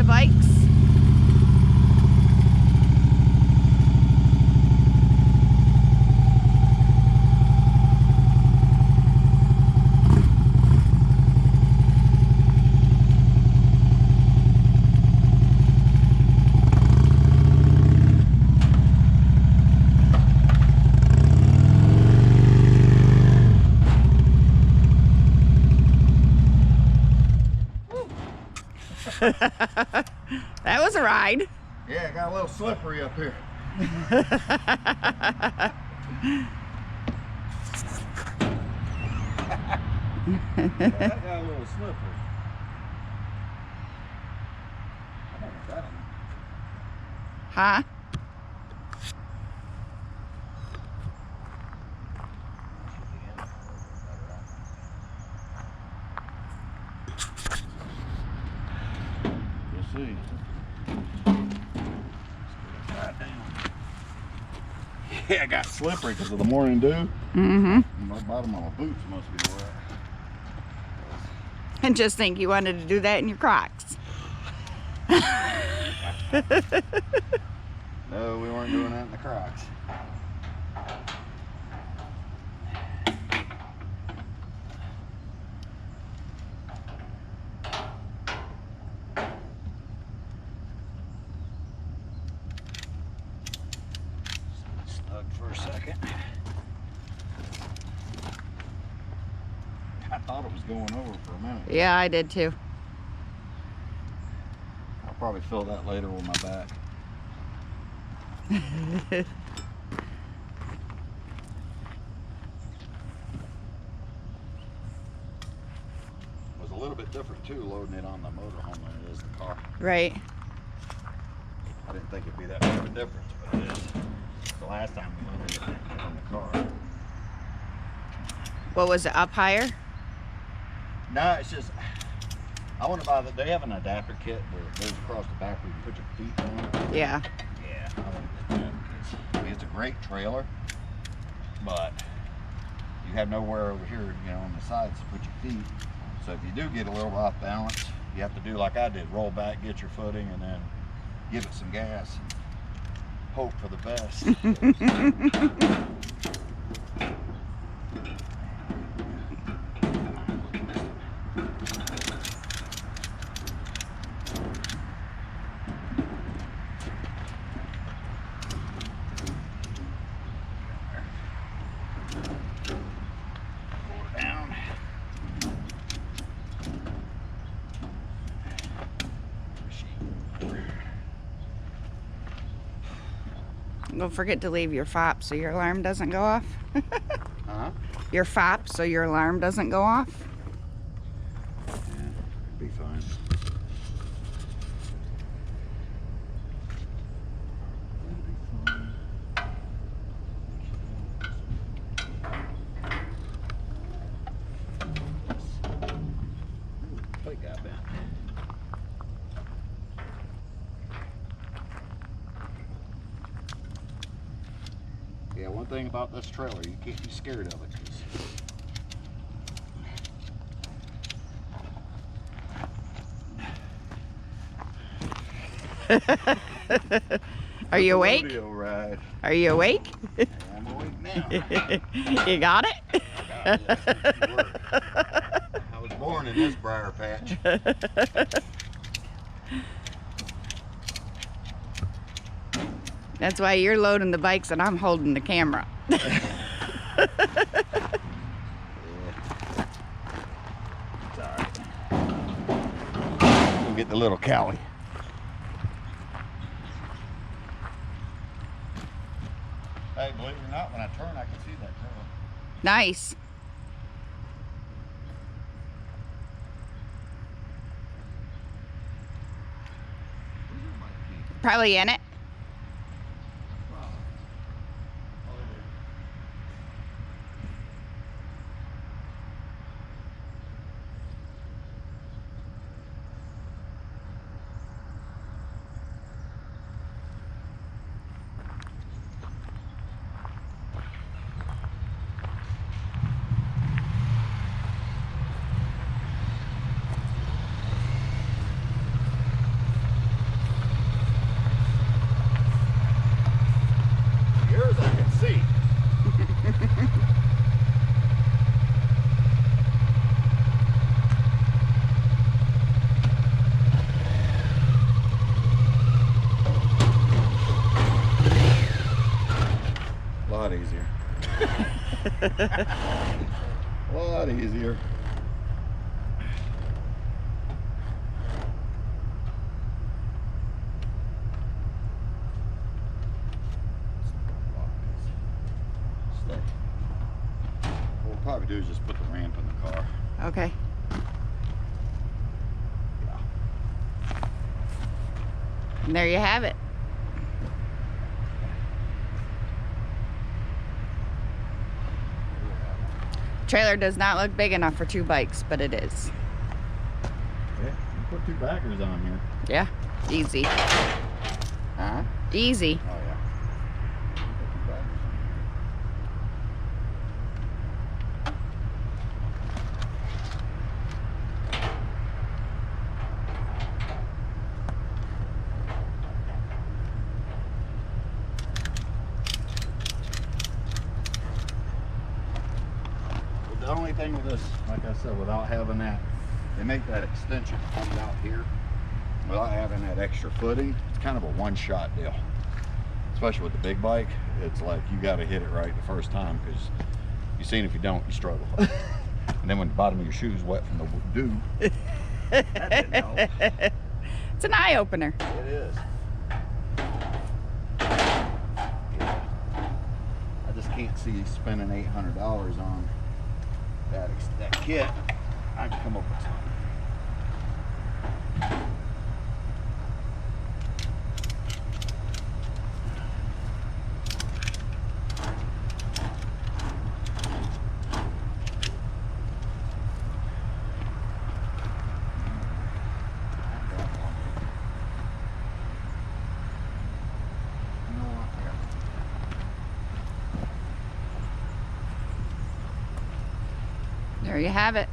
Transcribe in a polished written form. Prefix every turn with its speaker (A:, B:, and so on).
A: bikes. That was a ride.
B: Yeah, it got a little slippery up here. Yeah, that got a little slippery. I don't know that one.
A: Huh?
B: We'll see. Yeah, it got slippery because of the morning dew.
A: Mm-hmm.
B: My bottom of my boots must be wet.
A: And just think you wanted to do that in your Crocs.
B: No, we weren't doing that in the Crocs. Snug for a second. I thought it was going over for a minute.
A: Yeah, I did too.
B: I'll probably fill that later with my back. It was a little bit different too, loading it on the motorhome than it is the car.
A: Right.
B: I didn't think it'd be that much of a difference, but it is. The last time we loaded it on the car.
A: What was it, up higher?
B: No, it's just, I want to buy that. They have an adapter kit where it goes across the back where you can put your feet on.
A: Yeah.
B: Yeah, I want to get that because I mean, it's a great trailer, but you have nowhere over here, you know, on the sides to put your feet. So if you do get a little off balance, you have to do like I did, roll back, get your footing, and then give it some gas and hope for the best.
A: Don't forget to leave your fop so your alarm doesn't go off.
B: Huh?
A: Your fop so your alarm doesn't go off.
B: Yeah, it'd be fine. Plate got bent. Yeah, one thing about this trailer, you can't be scared of it. 'Cause
A: Are you awake?
B: rodeo ride.
A: Are you awake?
B: I'm awake now.
A: You got it?
B: I got it. I was born in this briar patch.
A: That's why you're loading the bikes and I'm holding the camera.
B: Yeah. It's all right. We'll get the little Cali. Hey, believe it or not, when I turn, I can see that curve.
A: Nice.
B: Where's your bike key?
A: Probably in it.
B: A lot easier. Stay. What we'll probably do is just put the ramp in the car.
A: Okay.
B: Yeah.
A: And there you have it. Trailer does not look big enough for 2 bikes, but it is.
B: Yeah, you put 2 backers on here.
A: Yeah, easy.
B: Huh?
A: Easy.
B: Oh yeah. You put 2 backers on here. The only thing with this, like I said, without having that, they make that extension comes out here. Without having that extra footing, it's kind of a one-shot deal. Especially with the big bike, it's like you got to hit it right the first time, because you've seen if you don't, you struggle. And then when the bottom of your shoe's wet from the dew, that didn't help.
A: It's an eye opener.
B: It is. Yeah. I just can't see spending $800 on that kit. I can come up with something.
A: There you have it.